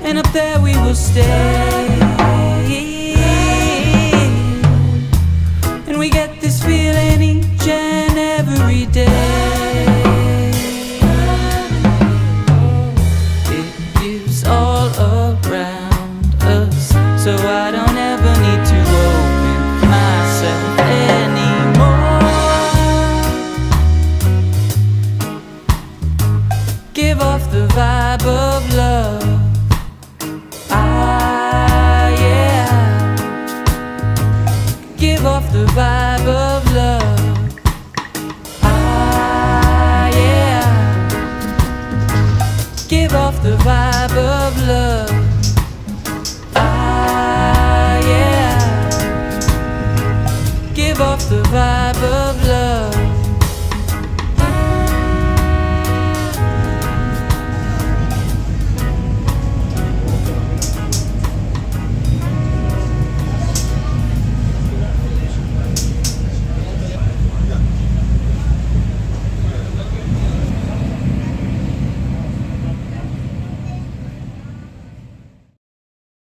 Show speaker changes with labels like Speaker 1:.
Speaker 1: and up there we will stay. And we get this feeling each and every day. It is all around us, so I don't ever need to open myself anymore. Give off the vibe of love. Give off the vibe of love. Yeah. Give off the vibe of love. Yeah. Give off the vibe of love.